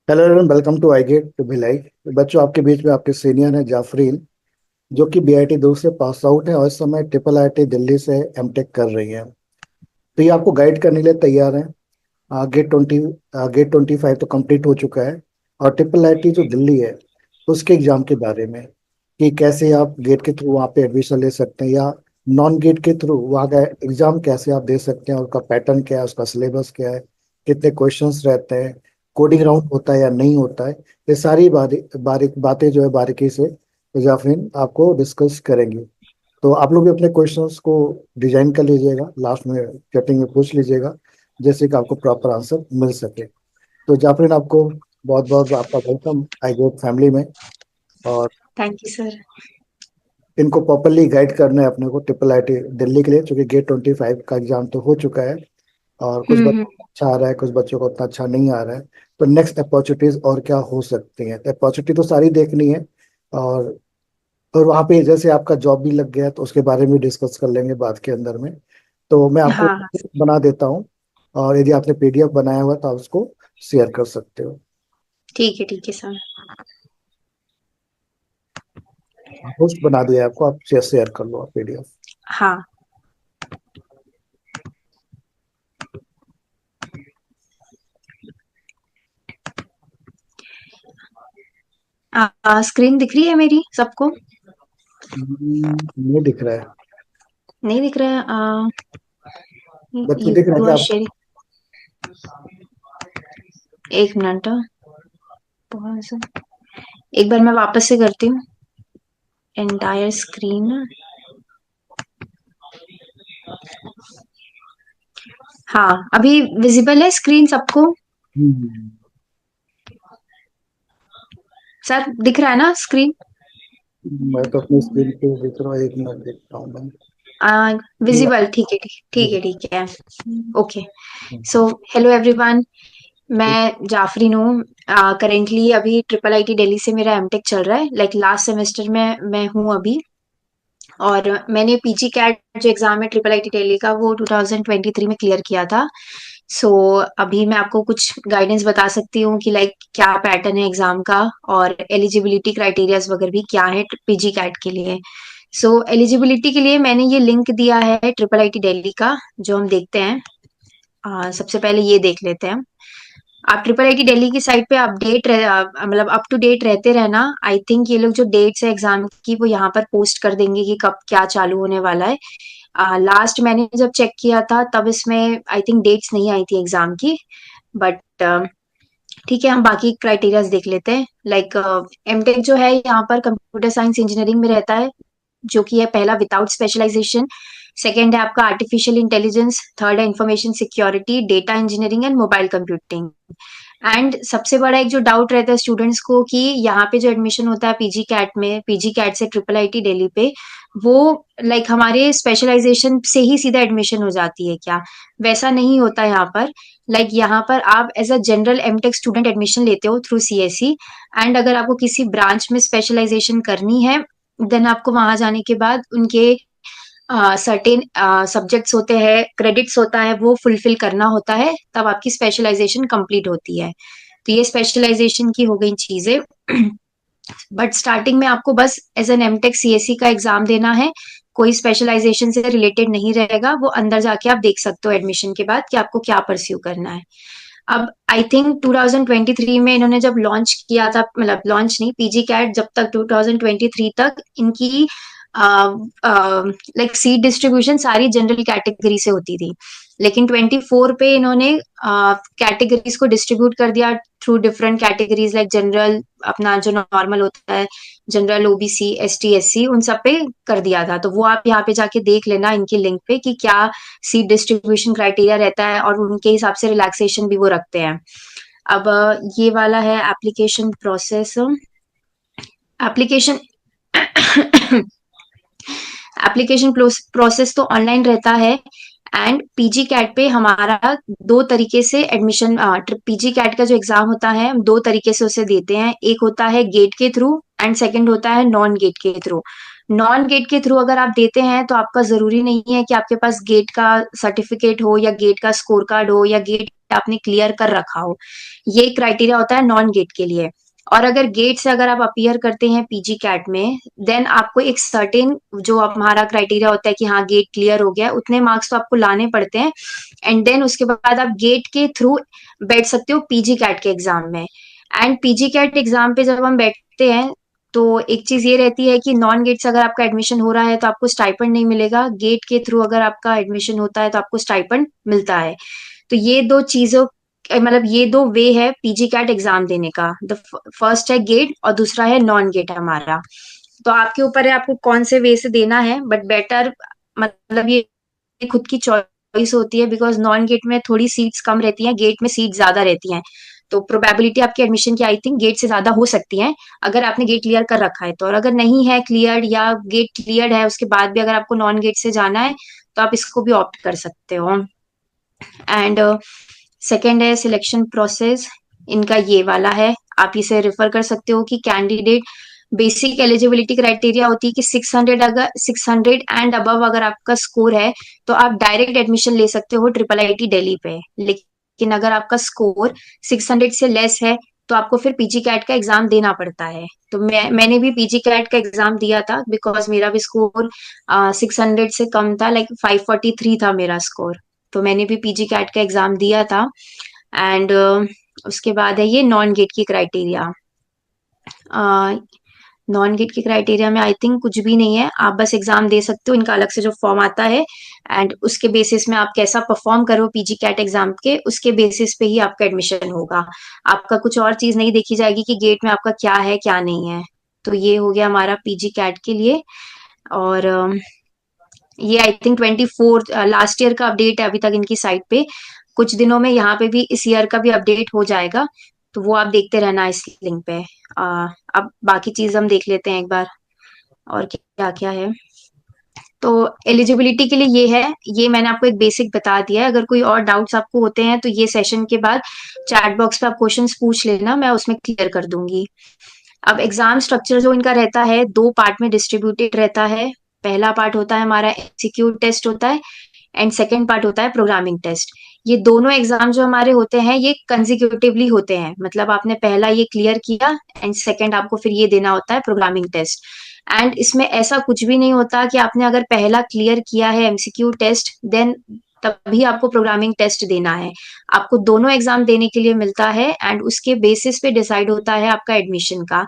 Hello everyone, welcome to I get Bhilai. बच्चों, आपके बीच में आपके सीनियर हैं जाफरीन, जो कि बीआईटी दूर से पास आउट है और इस समय ट्रिपल आईटी दिल्ली से एमटेक कर रही है। तो ये आपको गाइड करने के लिए तैयार है। गेट 25 तो कंप्लीट हो चुका है। और ट्रिपल आईटी जो दिल्ली है उसके एग्जाम के बारे में, कि कैसे आप गेट के थ्रू वहाँ पे एडमिशन ले सकते हैं या नॉन गेट के थ्रू वहाँ का एग्जाम कैसे आप दे सकते हैं, उसका पैटर्न क्या है, उसका सिलेबस क्या है, कितने क्वेश्चंस रहते हैं, कोडिंग राउंड होता है या नहीं होता है। ये सारी बारीक बातें जो है बारीकी से जाफरीन आपको डिस्कस करेंगे। तो आप लोग भी अपने क्वेश्चंस को डिजाइन कर लीजिएगा, लास्ट में चैटिंग में पूछ लीजिएगा, जैसे कि आपको प्रॉपर आंसर मिल सके। तो जाफरीन, आपको बहुत बहुत आपका वेलकम आई गेट फैमिली में। और थैंक यू सर। इनको प्रॉपरली गाइड करना है अपने को ट्रिपल आईटी दिल्ली के लिए, क्योंकि गेट 25 का एग्जाम तो हो चुका है और कुछ हम्म। बच्चों को अच्छा आ रहा है, कुछ बच्चों को उतना अच्छा नहीं आ रहा है। तो नेक्स्ट अपॉर्चुनिटीज और क्या हो सकती हैं, अपॉर्चुनिटी तो सारी देखनी है। और और वहाँ पे जैसे आपका जॉब भी लग गया तो उसके बारे में डिस्कस कर लेंगे बात के अंदर में। तो मैं आपको हाँ हाँ। बना देता हूँ, और यदि आपने पीडीएफ बनाया हुआ तो आप उसको शेयर कर सकते हो। ठीक है सर। होस्ट बना दिया है आपको, आप शेयर कर लो आप पीडीएफ। हाँ। स्क्रीन दिख रही है मेरी सबको? नहीं दिख रहा है। नहीं दिख रहा है। बच्चे दिख रहे हैं यू क्या आर आपको? शेयरिंग। एक मिनट। pause। एक बार मैं वापस से करती हूँ। Entire screen. हाँ, अभी विजिबल है स्क्रीन सबको? हम्म, सर दिख रहा है ना स्क्रीन? मैं तो अपनी स्क्रीन पे देख रहा हूँ, एक मिनट देखता हूँ मैं। विजिबल, ठीक है ठीक है। ओके। So hello everyone. मैं जाफरीन हूँ। करेंटली अभी ट्रिपल आईटी दिल्ली से मेरा एमटेक चल रहा है, लाइक लास्ट सेमेस्टर में मैं हूँ अभी। और मैंने पीजी कैट जो एग्जाम है ट्रिपल आईटी दिल्ली का, वो 2023 में क्लियर किया था। सो अभी मैं आपको कुछ गाइडेंस बता सकती हूँ कि लाइक क्या पैटर्न है एग्जाम का, और एलिजिबिलिटी क्राइटेरियाज वगैरह भी क्या है पीजी कैट के लिए। सो एलिजिबिलिटी के लिए मैंने ये लिंक दिया है ट्रिपल आईटी दिल्ली का, जो हम देखते हैं। सबसे पहले ये देख लेते हैं। आप ट्रिपल आईटी दिल्ली की साइट पे मतलब अप टू डेट रहते रहना। आई थिंक ये लोग जो डेट्स है एग्जाम की वो यहाँ पर पोस्ट कर देंगे कि कब क्या चालू होने वाला है। लास्ट मैंने जब चेक किया था तब इसमें आई थिंक डेट्स नहीं आई थी एग्जाम की। बट ठीक है, हम बाकी क्राइटेरियाज देख लेते हैं। लाइक एमटेक जो है यहाँ पर कंप्यूटर साइंस इंजीनियरिंग में रहता है, जो कि है पहला विदाउट स्पेशलाइजेशन। सेकेंड है आपका आर्टिफिशियल इंटेलिजेंस। थर्ड है information security, data engineering and mobile computing. And सबसे बड़ा एक जो डाउट रहता है स्टूडेंट्स को कि यहाँ पे जो एडमिशन होता है पीजी कैट में, पीजी कैट से ट्रिपल आईटी दिल्ली पे, वो लाइक हमारे स्पेशलाइजेशन से ही सीधा एडमिशन हो जाती है क्या? वैसा नहीं होता यहाँ पर। लाइक यहाँ पर आप as a general MTech student admission लेते हो थ्रू सीएससी। एंड अगर आपको किसी ब्रांच में स्पेशलाइजेशन करनी है, देन आपको वहां जाने के बाद उनके सर्टेन सब्जेक्ट्स होते हैं, क्रेडिट्स होता है, वो फुलफिल करना होता है, तब आपकी स्पेशलाइजेशन कंप्लीट होती है। तो ये स्पेशलाइजेशन की हो गई चीजें। बट स्टार्टिंग में आपको बस एज एन एमटेक सीएससी का एग्जाम देना है। कोई स्पेशलाइजेशन से रिलेटेड नहीं रहेगा, वो अंदर जाके आप देख सकते हो एडमिशन के बाद कि आपको क्या परस्यू करना है। अब आई थिंक 2023 में इन्होंने जब लॉन्च किया था, मतलब लॉन्च नहीं, पीजी कैट जब तक 2023 तक इनकी लाइक सीट डिस्ट्रीब्यूशन सारी जनरल कैटेगरी से होती थी। लेकिन 24 पे इन्होंने कैटेगरीज को डिस्ट्रीब्यूट कर दिया through different categories, like general, अपना जो नॉर्मल होता है, जनरल, ओबीसी, एसटी, एससी, उन सब पे कर दिया था। तो वो आप यहाँ पे जाके देख लेना इनकी लिंक पे कि क्या सीट डिस्ट्रीब्यूशन क्राइटेरिया रहता है, और उनके हिसाब से रिलैक्सेशन भी वो रखते हैं। अब ये वाला है application process. Application application process तो ऑनलाइन रहता है। एंड पीजी कैट पे हमारा दो तरीके से एडमिशन, पीजी कैट का जो एग्जाम होता है हम दो तरीके से उसे देते हैं। एक होता है गेट के थ्रू एंड सेकंड होता है नॉन गेट के थ्रू। नॉन गेट के थ्रू अगर आप देते हैं तो आपका जरूरी नहीं है कि आपके पास गेट का सर्टिफिकेट हो या गेट का स्कोर कार्ड हो या गेट आपने क्लियर कर रखा हो। ये क्राइटेरिया होता है नॉन गेट के लिए। और अगर गेट से अगर आप अपीयर करते हैं पीजी कैट में, देन आपको एक सर्टेन जो हमारा क्राइटेरिया होता है कि हाँ गेट क्लियर हो गया, उतने मार्क्स तो आपको लाने पड़ते हैं। एंड देन उसके बाद आप गेट के थ्रू बैठ सकते हो पीजी कैट के एग्जाम में। एंड पीजी कैट एग्जाम पे जब हम बैठते हैं तो एक चीज ये रहती है कि नॉन गेट से अगर आपका एडमिशन हो रहा है तो आपको स्टाइपेंड नहीं मिलेगा, गेट के थ्रू अगर आपका एडमिशन होता है तो आपको स्टाइपेंड मिलता है। तो ये दो चीजों मतलब ये दो वे है पीजी कैट एग्जाम देने का। द फर्स्ट है गेट और दूसरा है नॉन गेट हमारा। तो आपके ऊपर है आपको कौन से वे से देना है, बट बेटर मतलब ये खुद की चॉइस होती है, बिकॉज नॉन गेट में थोड़ी सीट्स कम रहती हैं, गेट में सीट ज्यादा रहती हैं। तो प्रोबेबिलिटी आपके एडमिशन की आई थिंक गेट से ज्यादा हो सकती है अगर आपने गेट क्लियर कर रखा है तो। और अगर नहीं है क्लियर या गेट क्लियर है उसके बाद भी अगर आपको नॉन गेट से जाना है तो आप इसको भी ऑप्ट कर सकते हो। एंड सेकेंड है सिलेक्शन प्रोसेस, इनका ये वाला है। आप इसे रेफर कर सकते हो कि कैंडिडेट बेसिक एलिजिबिलिटी क्राइटेरिया होती है कि 600, अगर 600 एंड अबव अगर आपका स्कोर है तो आप डायरेक्ट एडमिशन ले सकते हो ट्रिपल आईटी दिल्ली पे। लेकिन अगर आपका स्कोर 600 से लेस है तो आपको फिर पीजी कैट का एग्जाम देना पड़ता है। तो मैंने भी पीजी कैट का एग्जाम दिया था बिकॉज मेरा भी स्कोर 600 से कम था, लाइक 543 था मेरा स्कोर। तो मैंने भी पीजी कैट का एग्जाम दिया था। एंड उसके बाद है ये नॉन गेट की क्राइटेरिया। नॉन गेट के क्राइटेरिया में आई थिंक कुछ भी नहीं है, आप बस एग्जाम दे सकते हो, इनका अलग से जो फॉर्म आता है एंड उसके बेसिस में आप कैसा परफॉर्म करो पीजी कैट एग्जाम के, उसके बेसिस पे ही आपका एडमिशन होगा। आपका कुछ और चीज नहीं देखी जाएगी कि गेट में आपका क्या है क्या नहीं है। तो ये हो गया हमारा पीजी कैट के लिए। और ये आई थिंक 24 लास्ट ईयर का अपडेट है अभी तक इनकी साइट पे। कुछ दिनों में यहाँ पे भी इस ईयर का भी अपडेट हो जाएगा, तो वो आप देखते रहना इस लिंक पे। अब बाकी चीज हम देख लेते हैं एक बार और क्या क्या है। तो एलिजिबिलिटी के लिए ये है, ये मैंने आपको एक बेसिक बता दिया है। अगर कोई और डाउट्स आपको होते हैं तो ये सेशन के बाद चैट बॉक्स पे आप क्वेश्चंस पूछ लेना, मैं उसमें क्लियर कर दूंगी। अब एग्जाम स्ट्रक्चर जो इनका रहता है दो पार्ट में डिस्ट्रीब्यूटेड रहता है। पहला पार्ट होता है हमारा एमसीक्यू टेस्ट होता है एंड सेकेंड पार्ट होता है प्रोग्रामिंग टेस्ट। ये दोनों एग्जाम जो हमारे होते हैं ये कंजिक्यूटिवली होते हैं, मतलब आपने पहला ये क्लियर किया एंड सेकेंड आपको फिर ये देना होता है प्रोग्रामिंग टेस्ट। एंड इसमें ऐसा कुछ भी नहीं होता कि आपने अगर पहला क्लियर किया है एमसीक्यू टेस्ट देन तभी आपको प्रोग्रामिंग टेस्ट देना है। आपको दोनों एग्जाम देने के लिए मिलता है एंड उसके बेसिस पे डिसाइड होता है आपका एडमिशन का।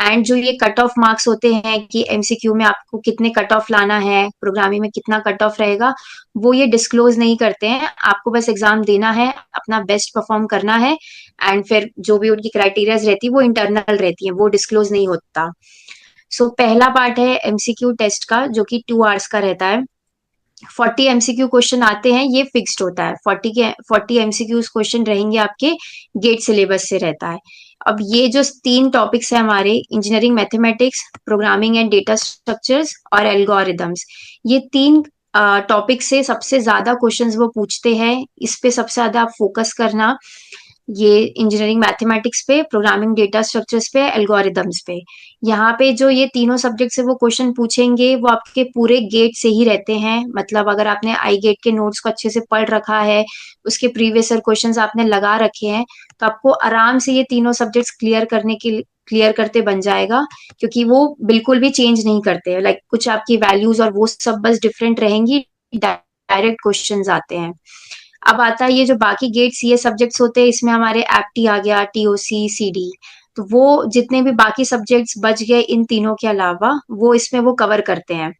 एंड जो ये कट ऑफ मार्क्स होते हैं कि एमसीक्यू में आपको कितने कट ऑफ लाना है, प्रोग्रामिंग में कितना कट ऑफ रहेगा, वो ये डिस्क्लोज नहीं करते हैं। आपको बस एग्जाम देना है, अपना बेस्ट परफॉर्म करना है एंड फिर जो भी उनकी क्राइटेरियाज रहती है वो इंटरनल रहती है, वो डिस्क्लोज नहीं होता। सो पहला पार्ट है एमसीक्यू टेस्ट का जो कि 2 आवर्स का रहता है। 40 एमसीक्यू क्वेश्चन आते हैं, ये फिक्स्ड होता है। 40 एमसीक्यू क्वेश्चन रहेंगे आपके, गेट सिलेबस से रहता है। अब ये जो 3 टॉपिक्स है हमारे, engineering mathematics, programming and data structures और एल्गोरिदम्स, ये 3 टॉपिक से सबसे ज्यादा क्वेश्चंस वो पूछते हैं। इस पे सबसे ज्यादा आप फोकस करना, ये इंजीनियरिंग मैथमेटिक्स पे, प्रोग्रामिंग डेटा स्ट्रक्चर्स पे, एल्गोरिदम्स पे। यहाँ पे जो ये तीनों सब्जेक्ट से वो क्वेश्चन पूछेंगे वो आपके पूरे गेट से ही रहते हैं। मतलब अगर आपने आई गेट के नोट्स को अच्छे से पढ़ रखा है, उसके प्रीवियस ईयर क्वेश्चंस आपने लगा रखे हैं, तो आपको आराम से ये तीनों सब्जेक्ट्स क्लियर करते बन जाएगा, क्योंकि वो बिल्कुल भी चेंज नहीं करते। लाइक कुछ आपकी वैल्यूज और वो सब बस डिफरेंट रहेंगी, डायरेक्ट क्वेश्चंस आते हैं। अब आता है ये जो बाकी गेट्स ये सब्जेक्ट्स होते हैं, इसमें हमारे एप्टी आ गया, टीओसी, सीडी। तो वो जितने भी बाकी सब्जेक्ट्स बच गए इन तीनों के अलावा वो इसमें वो कवर करते हैं।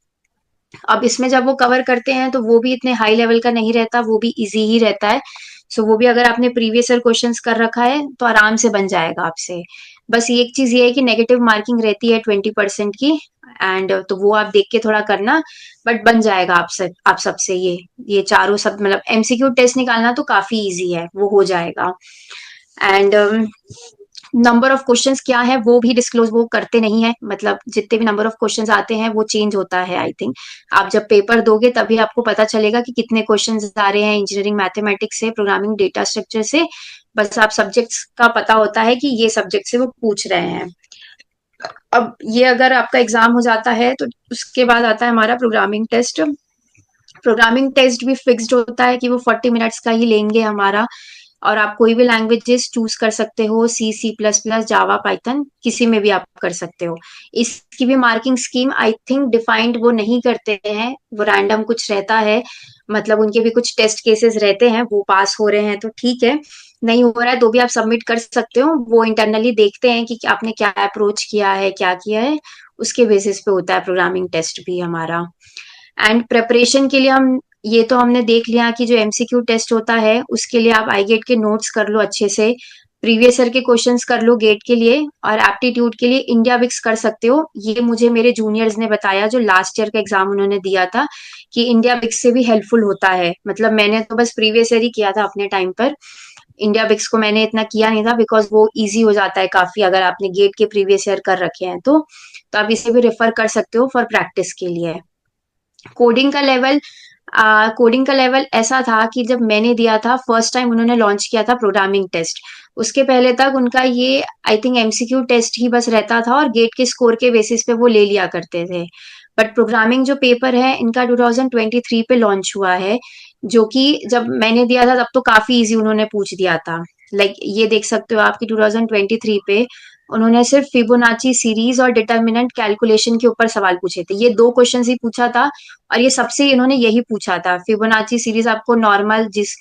अब इसमें जब वो कवर करते हैं तो वो भी इतने हाई लेवल का नहीं रहता, वो भी इजी ही रहता है। सो वो भी अगर आपने प्रीवियस ईयर क्वेश्चंस कर रखा है तो आराम से बन जाएगा आपसे। बस ये एक चीज ये है कि नेगेटिव मार्किंग रहती है 20% की, एंड तो वो आप देख के थोड़ा करना, बट बन जाएगा आप सबसे ये चारों सब, मतलब एमसीक्यू टेस्ट निकालना तो काफी इजी है, वो हो जाएगा। एंड नंबर ऑफ क्वेश्चंस क्या है वो भी डिस्क्लोज वो करते नहीं है, मतलब जितने भी नंबर ऑफ क्वेश्चंस आते हैं वो चेंज होता है आई थिंक। आप जब पेपर दोगे तभी आपको पता चलेगा कि कितने क्वेश्चंस आ रहे हैं इंजीनियरिंग मैथमेटिक्स से, प्रोग्रामिंग डेटा स्ट्रक्चर से। बस आप सब्जेक्ट्स का पता होता है कि ये सब्जेक्ट से वो पूछ रहे हैं। अब ये अगर आपका एग्जाम हो जाता है तो उसके बाद आता है हमारा प्रोग्रामिंग टेस्ट। प्रोग्रामिंग टेस्ट भी फिक्स्ड होता है कि वो 40 मिनट्स का ही लेंगे हमारा। और आप कोई भी लैंग्वेजेस चूज कर सकते हो, C++, जावा, पाइथन, किसी में भी आप कर सकते हो। इसकी भी marking scheme I think defined वो नहीं करते हैं, वो रैंडम कुछ रहता है। मतलब उनके भी कुछ टेस्ट केसेस रहते हैं, वो पास हो रहे हैं तो ठीक है, नहीं हो रहा है तो भी आप सबमिट कर सकते हो। वो इंटरनली देखते हैं कि आपने क्या अप्रोच किया है, क्या किया है, उसके बेसिस पे होता है प्रोग्रामिंग टेस्ट भी हमारा। एंड प्रेपरेशन के लिए हम, ये तो हमने देख लिया कि जो MCQ टेस्ट होता है उसके लिए आप आई गेट के नोट्स कर लो अच्छे से, प्रीवियस ईयर के क्वेश्चंस कर लो गेट के लिए, और एप्टीट्यूड के लिए इंडिया विक्स कर सकते हो। ये मुझे मेरे जूनियर्स ने बताया जो लास्ट ईयर का एग्जाम उन्होंने दिया था, कि इंडिया विक्स से भी हेल्पफुल होता है। मतलब मैंने तो बस प्रीवियस ईयर ही किया था अपने टाइम पर, इंडिया विक्स को मैंने इतना किया नहीं था, बिकॉज वो इजी हो जाता है काफी अगर आपने गेट के प्रीवियस ईयर कर रखे हैं तो आप इसे भी रेफर कर सकते हो फॉर प्रैक्टिस के लिए। कोडिंग का लेवल, कोडिंग का लेवल ऐसा था कि जब मैंने दिया था फर्स्ट टाइम उन्होंने लॉन्च किया था प्रोग्रामिंग टेस्ट, उसके पहले तक उनका ये आई थिंक MCQ टेस्ट ही बस रहता था और गेट के स्कोर के बेसिस पे वो ले लिया करते थे। बट प्रोग्रामिंग जो पेपर है इनका 2023 पे लॉन्च हुआ है, जो कि जब मैंने दिया था तब तो काफी इजी उन्होंने पूछ दिया था। लाइक ये देख सकते हो आपकी 2023 पे उन्होंने सिर्फ फिबोनाची सीरीज और डिटर्मिनेंट कैलकुलेशन के ऊपर सवाल पूछे थे, ये दो क्वेश्चन ही पूछा था। और ये सबसे इन्होंने यही पूछा था, फिबोनाची सीरीज आपको नॉर्मल जिस,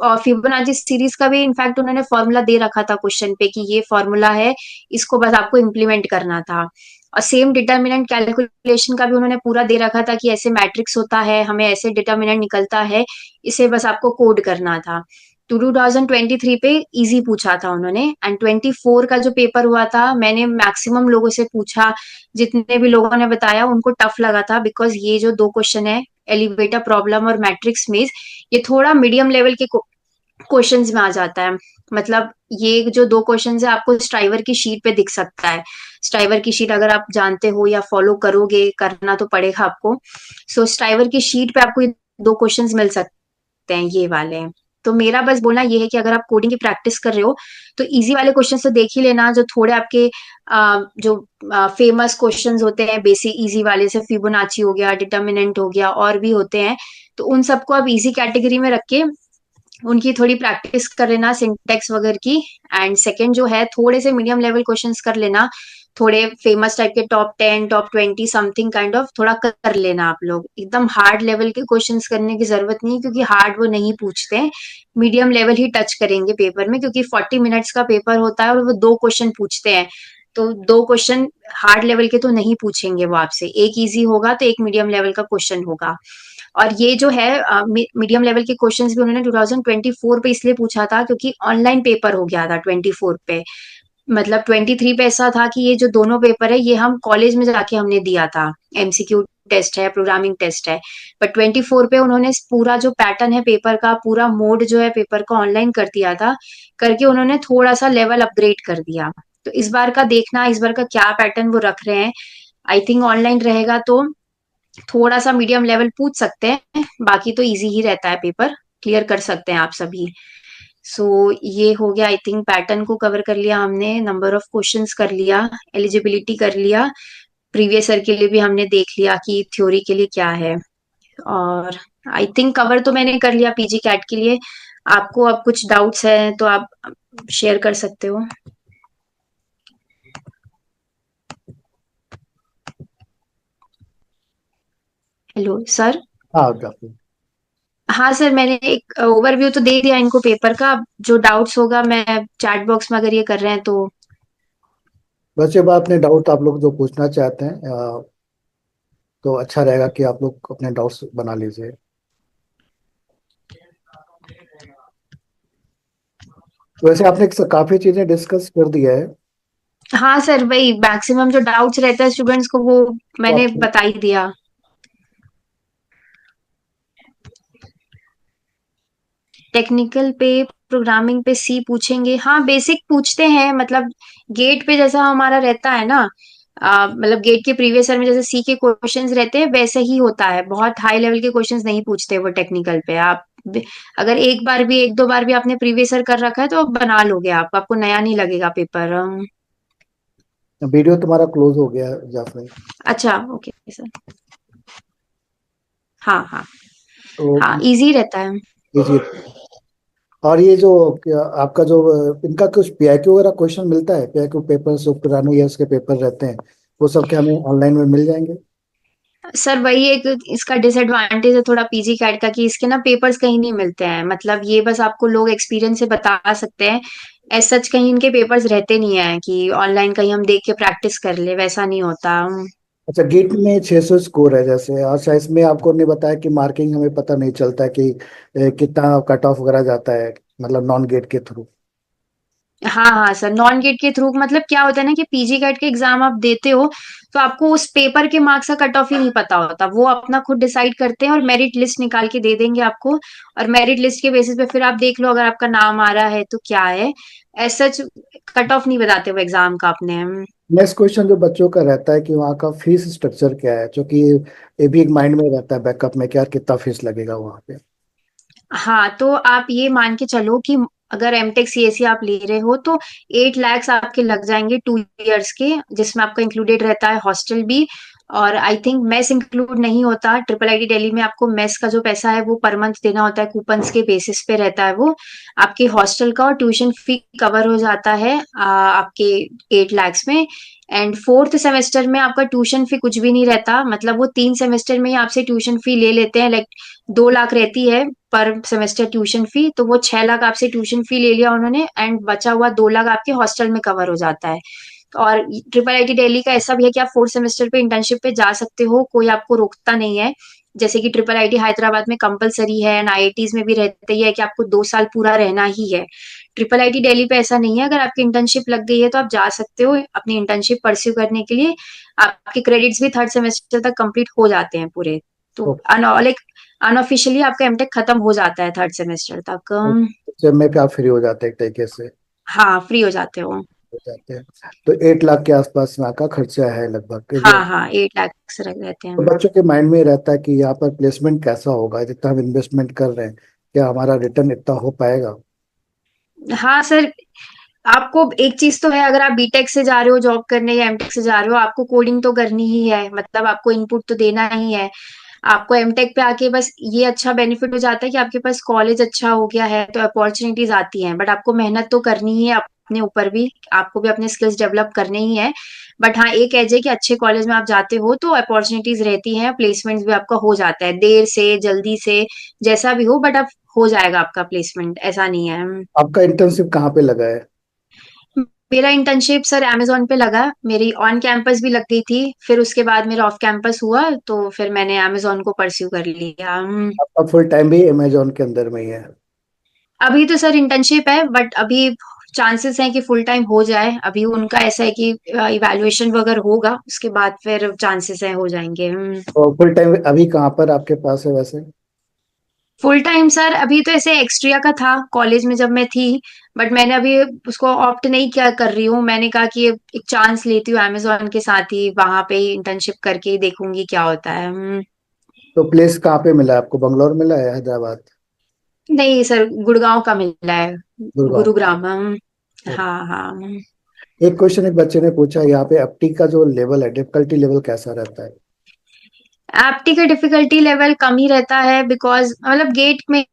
और फिबोनाची सीरीज का भी इनफैक्ट उन्होंने फॉर्मूला दे रखा था क्वेश्चन पे कि ये फॉर्मूला है, इसको बस आपको इम्प्लीमेंट करना था। और सेम डिटर्मिनेंट कैलकुलेशन का भी उन्होंने पूरा दे रखा था कि ऐसे मैट्रिक्स होता है, हमें ऐसे डिटर्मिनेंट निकलता है, इसे बस आपको कोड करना था। 2023 पे इजी पूछा था उन्होंने। एंड 24 का जो पेपर हुआ था, मैंने मैक्सिमम लोगों से पूछा, जितने भी लोगों ने बताया उनको टफ लगा था, बिकॉज ये जो दो क्वेश्चन है, एलिवेटर प्रॉब्लम और मैट्रिक्स मेज, ये थोड़ा मीडियम लेवल के क्वेश्चंस में आ जाता है। मतलब ये जो दो क्वेश्चंस है आपको स्ट्राइवर की शीट पे दिख सकता है। स्ट्राइवर की शीट अगर आप जानते हो या फॉलो करोगे, करना तो पड़ेगा आपको। सो स्ट्राइवर की शीट पे आपको ये दो क्वेश्चंस मिल सकते हैं, ये वाले। तो मेरा बस बोलना ये है कि अगर आप कोडिंग की प्रैक्टिस कर रहे हो तो इजी वाले क्वेश्चन तो देख ही लेना, जो थोड़े आपके जो फेमस क्वेश्चंस होते हैं बेसिक इजी वाले से, फिबोनाची हो गया, डिटर्मिनेंट हो गया, और भी होते हैं, तो उन सबको आप इजी कैटेगरी में रख के उनकी थोड़ी प्रैक्टिस कर लेना, सिंटेक्स वगैरह की। एंड सेकंड जो है, थोड़े से मीडियम लेवल क्वेश्चंस कर लेना, थोड़े फेमस टाइप के top 10 top 20 something kind of थोड़ा कर लेना आप लोग। एकदम हार्ड लेवल के क्वेश्चंस करने की जरूरत नहीं, क्योंकि हार्ड वो नहीं पूछते हैं, मीडियम लेवल ही टच करेंगे पेपर में, क्योंकि 40 मिनट्स का पेपर होता है और वो दो क्वेश्चन पूछते हैं। तो दो क्वेश्चन हार्ड लेवल के तो नहीं पूछेंगे वो आपसे, एक इजी होगा तो एक मीडियम लेवल का क्वेश्चन होगा। और ये जो है मीडियम लेवल के क्वेश्चंस भी उन्होंने 2024 पे इसलिए पूछा था क्योंकि ऑनलाइन पेपर हो गया था 24 पे। मतलब 23 पे ऐसा था कि ये जो दोनों पेपर है ये हम कॉलेज में जाके हमने दिया था, MCQ टेस्ट है, प्रोग्रामिंग टेस्ट है। बट 24 पे उन्होंने पूरा जो पैटर्न है पेपर का, पूरा मोड जो है पेपर का ऑनलाइन कर दिया था, करके उन्होंने थोड़ा सा लेवल अपग्रेड कर दिया। तो इस बार का देखना, इस बार का क्या पैटर्न वो रख रहे हैं। आई थिंक ऑनलाइन रहेगा तो थोड़ा सा मीडियम लेवल पूछ सकते हैं, बाकी तो इजी ही रहता है पेपर, क्लियर कर सकते हैं आप सभी। सो ये हो गया, आई थिंक पैटर्न को कवर कर लिया हमने, नंबर ऑफ क्वेश्चंस कर लिया, एलिजिबिलिटी कर लिया, प्रीवियस ईयर के लिए भी हमने देख लिया कि थ्योरी के लिए क्या है। और आई थिंक कवर तो मैंने कर लिया PG कैट के लिए। आपको अब कुछ डाउट्स हैं तो आप शेयर कर सकते हो। Hello sir. हाँ काफी। हाँ सर, मैंने एक ओवरव्यू तो दे दिया इनको पेपर का, जो डाउट्स होगा मैं चैट बॉक्स में, अगर ये कर रहे हैं तो। बस ये बात अपने डाउट आप लोग जो पूछना चाहते हैं तो अच्छा रहेगा कि आप लोग अपने डाउट्स बना लीजिए। वैसे आपने काफी चीजें डिस्कस कर दिया है। हाँ सर, वही मैक्सिमम जो डाउट्स रहता है स्टूडेंट्स को वो तो मैंने आप बता ही दिया। टेक्निकल पे, प्रोग्रामिंग पे C पूछेंगे, हाँ बेसिक पूछते हैं। मतलब गेट पे जैसा हमारा रहता है ना, मतलब गेट के प्रीवियस ईयर में जैसे C के क्वेश्चंस रहते हैं वैसे ही होता है, बहुत हाई लेवल के क्वेश्चंस नहीं पूछते वो टेक्निकल पे। आप अगर एक बार भी, एक दो बार भी आपने प्रीवियस ईयर कर रखा है तो आप बना लोगे, आप, आपको नया नहीं लगेगा पेपर। वीडियो तुम्हारा क्लोज हो गया जाफरी। अच्छा ओके सर। हाँ हाँ। तो हाँ इजी रहता है। इजी। और ये जो आपका जो इनका कुछ पीआईक्यू वगैरह क्वेश्चन मिलता है, पीआईक्यू पेपर जो पुराने ईयर्स के पेपर रहते हैं, वो सब क्या हमें ऑनलाइन में मिल जाएंगे? सर वही एक इसका डिसएडवांटेज है थोड़ा पीजी कैट का कि इसके ना पेपर्स कहीं नहीं मिलते हैं, मतलब ये बस आपको लोग एक्सपीरियंस से बता सकते हैं। एज सच कहीं इनके पेपर्स रहते नहीं है कि ऑनलाइन कहीं हम देख के प्रैक्टिस कर ले, वैसा नहीं होता। अच्छा, गेट में 600 स्कोर है जैसे, और शायद इसमें आपको ने बताया कि मार्किंग हमें पता नहीं चलता कि कितना कट ऑफ वगैरह जाता है, मतलब नॉन गेट के थ्रू। हाँ हाँ सर, नॉन गेट के थ्रू मतलब क्या होता है ना कि पीजी कैट के एग्जाम आप देते हो तो आपको उस पेपर के मार्क्स का कट ऑफ ही नहीं पता होता, वो अपना खुद डिसाइड करते हैं और मेरिट लिस्ट निकाल के दे देंगे आपको। और मेरिट लिस्ट के बेसिस पे फिर आप देख लो अगर आपका नाम आ रहा है तो क्या है। एज सच कट ऑफ नहीं बताते वो एग्जाम का अपने। नेक्स्ट क्वेश्चन जो बच्चों का रहता है कि वहाँ का फीस स्ट्रक्चर क्या है, क्योंकि ये भी एक माइंड में रहता है बैकअप में कि यार कितना फीस लगेगा वहाँ पे। हाँ तो आप ये मान के चलो कि अगर एमटेक सीएससी आप ले रहे हो तो 8 lakhs आपके लग जाएंगे 2 years के, जिसमें आपका इंक्लूडेड रहता है हॉस्टल भी। और आई थिंक मेस इंक्लूड नहीं होता, ट्रिपल आईटी दिल्ली में आपको मेस का जो पैसा है वो पर मंथ देना होता है, कूपन्स के बेसिस पे रहता है वो। आपके हॉस्टल का और ट्यूशन फी कवर हो जाता है आपके 8 lakhs में। एंड फोर्थ सेमेस्टर में आपका ट्यूशन फी कुछ भी नहीं रहता, मतलब वो 3 सेमेस्टर में ही आपसे ट्यूशन फी ले लेते हैं, लाइक 2 लाख रहती है पर सेमेस्टर ट्यूशन फी, तो वो 6 लाख आपसे ट्यूशन फी ले लिया उन्होंने एंड बचा हुआ 2 लाख आपके हॉस्टल में कवर हो जाता है। और ट्रिपल आईटी दिल्ली का ऐसा भी है कि आप फोर्थ सेमेस्टर पे इंटर्नशिप पे जा सकते हो, कोई आपको रोकता नहीं है। जैसे कि ट्रिपल आईटी हैदराबाद में कंपलसरी है एंड आईआईटीज में भी रहते ही है कि आपको 2 साल पूरा रहना ही है। ट्रिपल आईटी दिल्ली पे ऐसा नहीं है, अगर आपकी इंटर्नशिप लग गई है तो आप जा सकते हो अपनी इंटर्नशिप परस्यू करने के लिए। आपके क्रेडिट्स भी थर्ड सेमेस्टर तक कंप्लीट हो जाते हैं पूरे। तो तो लाइक अनऑफिशियली आपका एमटेक खत्म हो जाता है थर्ड सेमेस्टर तक। जब में क्या फ्री हो जाते हैं एक तरीके से, हाँ फ्री हो जाते हो। हो जाते हैं। तो 8 लाख के आसपास वहाँ का खर्चा है लगभग जो। हाँ हाँ 8 लाख रहते तो हैं। बच्चों के माइंड में रहता है कि यहाँ पर प्लेसमेंट कैसा होगा, जितना हम इन्वेस्टमेंट कर रहे हैं क्या हमारा रिटर्न इतना हो पाएगा? हाँ सर, आपको एक चीज तो है, अगर आप बीटेक से जा रहे हो जॉब करने या एमटेक से जा रहे हो आपको कोडिंग तो करनी ही है, मतलब आपको इनपुट तो देना ही है। आपको एमटेक पे आके बस ये अच्छा बेनिफिट हो जाता है कि आपके पास कॉलेज अच्छा हो गया है तो अपॉर्चुनिटीज आती हैं, बट आपको मेहनत तो करनी ही है अपने ऊपर भी, आपको भी अपने स्किल्स डेवलप करने ही है। बट हाँ एक एज है कि अच्छे कॉलेज में आप जाते हो तो अपॉर्चुनिटीज रहती हैं, प्लेसमेंट भी आपका हो जाता है देर से जल्दी से, जैसा भी हो बट अब हो जाएगा आपका प्लेसमेंट, ऐसा नहीं है। आपका इंटर्नशिप कहाँ पे लगा है? मेरा इंटर्नशिप सर अमेजोन पे लगा, मेरी ऑन कैंपस भी लग गई थी, फिर उसके बाद मेरा ऑफ कैंपस हुआ तो फिर मैंने अमेजोन को परस्यू कर लिया। आपका फुल टाइम भी अमेजोन के अंदर में ही है? अभी तो सर इंटर्नशिप है बट अभी चांसेस हैं कि फुल टाइम हो जाए, अभी उनका ऐसा है कि इवैल्यूएशन वगैरह होगा उसके बाद फिर चांसेस है हो जाएंगे। और फुल टाइम अभी कहाँ पर आपके पास है वैसे? फुल टाइम सर अभी तो ऐसे एक्स्ट्रा का था कॉलेज में जब मैं थी, बट मैंने अभी उसको ऑप्ट नहीं क्या कर रही हूँ, मैंने कहा कि एक चांस लेती हूँ अमेजोन के साथ ही, वहां पे ही इंटर्नशिप करके ही देखूंगी क्या होता है। तो प्लेस कहाँ पे मिला है आपको, बंगलोर मिला है, हैदराबाद? नहीं सर गुड़गांव का मिला है, गुड़गांव का। गुरुग्राम। तो हाँ हाँ। एक क्वेश्चन एक बच्चे ने पूछा, यहाँ पे एप्टी का जो लेवल है, डिफिकल्टी लेवल कैसा रहता है? एप्टी का डिफिकल्टी लेवल कम ही रहता है बिकॉज मतलब गेट में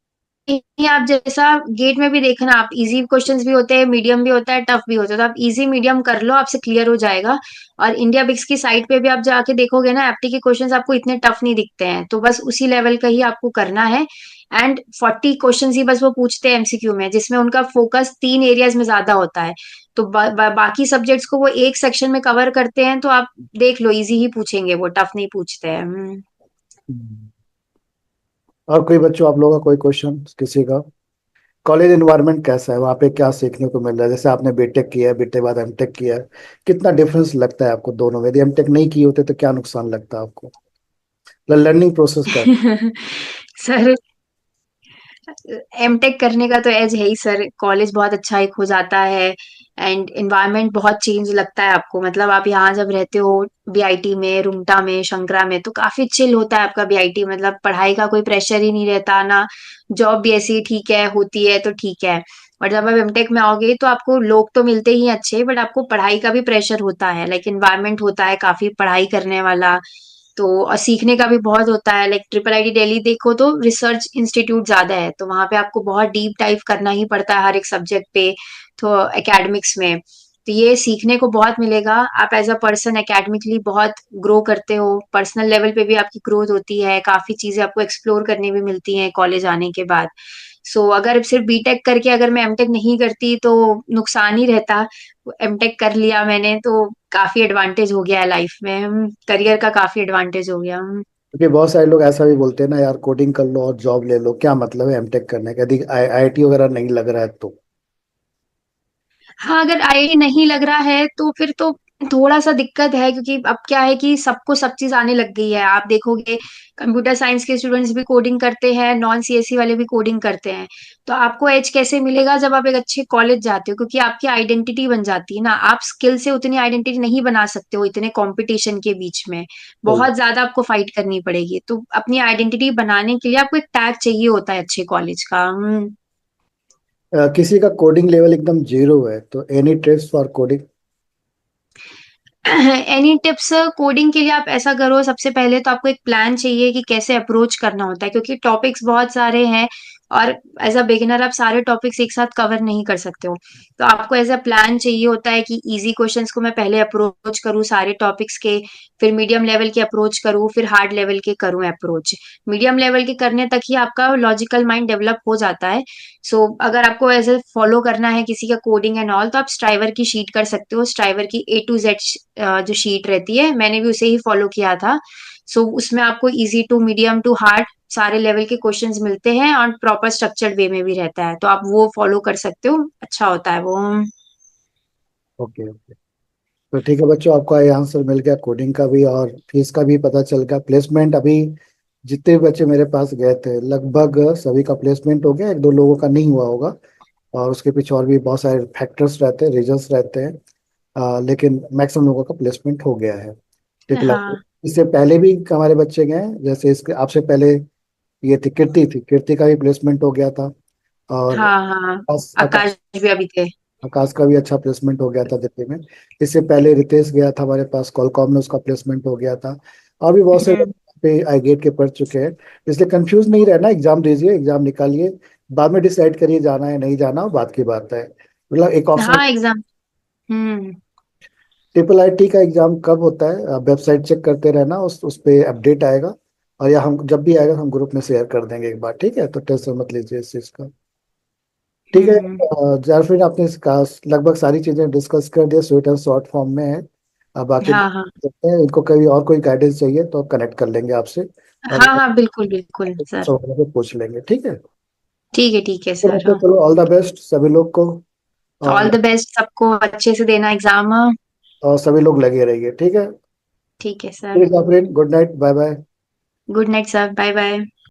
ही आप जैसा, गेट में भी देखना आप इजी क्वेश्चंस भी होते हैं, मीडियम भी होता है, टफ भी होता है, तो आप इजी मीडियम कर लो आपसे क्लियर हो जाएगा। और इंडिया बिक्स की साइट पे भी आप जाके देखोगे ना एप्टी के क्वेश्चंस आपको इतने टफ नहीं दिखते हैं, तो बस उसी लेवल का ही आपको करना है। एंड 40 क्वेश्चंस ही बस वो पूछते हैं एमसीक्यू में, जिसमें उनका फोकस 3 एरियाज में ज्यादा होता है। तो बाकी सब्जेक्ट्स को वो एक सेक्शन में कवर करते हैं, तो आप देख लो इजी ही पूछेंगे, वो टफ नहीं पूछते हैं। हम्म। और कोई बच्चों आप लोगों का कोई क्वेश्चन किसी का? कॉलेज एनवायरनमेंट कैसा है वहाँ पे, क्या सीखने को मिल रहा है? जैसे आपने बीटेक किया है, बीटेक बाद एमटेक किया है, कितना डिफरेंस लगता है आपको दोनों में? यदि एमटेक नहीं किए होते तो क्या नुकसान लगता है आपको? लर्निंग प्रोसेस का। सर एमटेक करने का तो एज है ही सर, कॉलेज बहुत अच्छा एक हो जाता है एंड एनवायरनमेंट बहुत चेंज लगता है आपको, मतलब आप यहाँ जब रहते हो बीआईटी में, रुमटा में, शंकरा में, तो काफी चिल होता है आपका बीआईटी, मतलब पढ़ाई का कोई प्रेशर ही नहीं रहता ना, जॉब भी ऐसी ठीक है होती है तो ठीक है। और जब आप एमटेक में आओगे तो आपको लोग तो मिलते ही अच्छे, बट आपको पढ़ाई का भी प्रेशर होता है, लाइक इन्वायरमेंट होता है काफी पढ़ाई करने वाला। तो और सीखने का भी बहुत होता है, लाइक ट्रिपल आईटी दिल्ली देखो तो रिसर्च इंस्टीट्यूट ज्यादा है, तो वहां पे आपको बहुत डीप डाइव करना ही पड़ता है हर एक सब्जेक्ट पे, तो एकेडमिक्स में। तो ये सीखने को बहुत मिलेगा, आप एज अ पर्सन एकेडमिकली बहुत ग्रो करते हो, पर्सनल लेवल पे भी आपकी ग्रोथ होती है, काफी चीजें आपको एक्सप्लोर करने भी मिलती हैं कॉलेज आने के बाद। सो अगर सिर्फ बीटेक करके अगर मैं एमटेक नहीं करती तो नुकसान ही रहता। एमटेक कर लिया मैंने तो काफी एडवांटेज हो गया है लाइफ में, करियर का काफी एडवांटेज हो गया। क्योंकि बहुत सारे लोग ऐसा भी बोलते हैं ना यार, कोडिंग कर लो और जॉब ले लो, क्या मतलब है एमटेक करने का, यदि आईआईटी वगैरह नहीं लग रहा है तो। हाँ, अगर आईआईटी नहीं लग रहा है तो फिर तो थोड़ा सा दिक्कत है, क्योंकि अब क्या है कि सबको सब चीज आने लग गई है, आप देखोगे कंप्यूटर साइंस के स्टूडेंट्स भी कोडिंग करते हैं, नॉन सीएससी वाले भी कोडिंग करते हैं। तो आपको एज कैसे मिलेगा जब आप एक अच्छे कॉलेज जाते हो, क्योंकि आपकी आइडेंटिटी बन जाती है ना, आप स्किल से उतनी आइडेंटिटी नहीं बना सकते हो इतने कंपटीशन के बीच में, सही। बहुत ज्यादा आपको फाइट करनी पड़ेगी। तो अपनी आइडेंटिटी बनाने के लिए आपको एक टैग चाहिए होता है अच्छे कॉलेज का। किसी का कोडिंग लेवल एकदम जीरो है तो any tips for coding? Any tips coding के लिए, आप ऐसा करो, सबसे पहले तो आपको एक प्लान चाहिए कि कैसे अप्रोच करना होता है, क्योंकि टॉपिक्स बहुत सारे हैं और एज अ बिगिनर आप सारे टॉपिक्स एक साथ कवर नहीं कर सकते हो। तो आपको एज अ प्लान चाहिए होता है कि इजी क्वेश्चंस को मैं पहले अप्रोच करूँ सारे टॉपिक्स के, फिर मीडियम लेवल के अप्रोच करूँ, फिर हार्ड लेवल के करूँ अप्रोच। मीडियम लेवल के करने तक ही आपका लॉजिकल माइंड डेवलप हो जाता है। सो अगर आपको ऐसे फॉलो करना है किसी का कोडिंग एंड ऑल, तो आप स्ट्राइवर की शीट कर सकते हो, स्ट्राइवर की A to Z जो शीट रहती है, मैंने भी उसे ही फॉलो किया था। सो उसमें आपको easy to medium to hard सारे लेवल के क्वेश्चंस मिलते हैं और प्रॉपर स्ट्रक्चर्ड वे में भी रहता है, तो आप वो फॉलो कर सकते हो, अच्छा होता है वो। Okay okay. तो ठीक है बच्चों, आपका ये आंसर मिल गया कोडिंग का भी, और फीस का भी पता चल गया। प्लेसमेंट अभी जितने भी बच्चे मेरे पास गए थे लगभग सभी का प्लेसमेंट हो गया, एक दो लोगों का नहीं हुआ होगा, और उसके पीछे और भी बहुत सारे फैक्टर्स रहते हैं, रीजंस रहते हैं। लेकिन मैक्सिमम लोगों का प्लेसमेंट हो गया है। ट्रिपल आई, हाँ इससे पहले भी हमारे बच्चे गए हैं, जैसे इसके आपसे पहले ये कीर्ति का भी प्लेसमेंट हो गया था। और हाँ हाँ, आकाश भी अभी थे। आकाश का भी अच्छा प्लेसमेंट हो गया था दिल्ली में। इससे पहले रितेश गया था हमारे पास, कॉलकॉम में उसका प्लेसमेंट हो गया था। और भी बहुत से लोग हम्म। पे आई गेट के पढ़ चुके हैं। इसलिए कंफ्यूज नहीं रहना, एग्जाम दीजिए, एग्जाम निकालिए, बाद में डिसाइड करिए जाना है नहीं जाना, बात की बात है, मतलब एक ऑप्शन। हाँ एग्जाम। हम्म। ट्रिपल आईटी का एग्जाम कब होता है, वेबसाइट चेक करते रहना, उस पे अपडेट आएगा, और या हम जब भी आएगा हम ग्रुप में शेयर कर देंगे एक बार, ठीक है? तो टेंशन मत लीजिए इस चीज़ का। ठीक है। हम्म। जारफिन, आपने इसका लगभग सारी चीजें डिस्कस कर दिया, स्वीट एंड शॉर्ट फॉर्म में है। अब बाकी हाँ हाँ सकते हैं, इनको कभी और कोई गाइडेंस चाहिए तो कनेक्ट कर लेंगे आपसे, और हाँ हाँ, बिल्कुल बिल्कुल सर। सब वगैरह पे पूछ लेंगे, ठीक है? ठीक है तो सर। बच्चों चलो, ऑल द बेस्ट सभी लोग को। ऑल और द बेस्ट सबको, अच्छे से देना एग्जाम। सभी लोग लगे रहिए, ठीक है? ठीक है ठीक सर। है Jafreen, good night, bye bye. Good night sir, bye bye.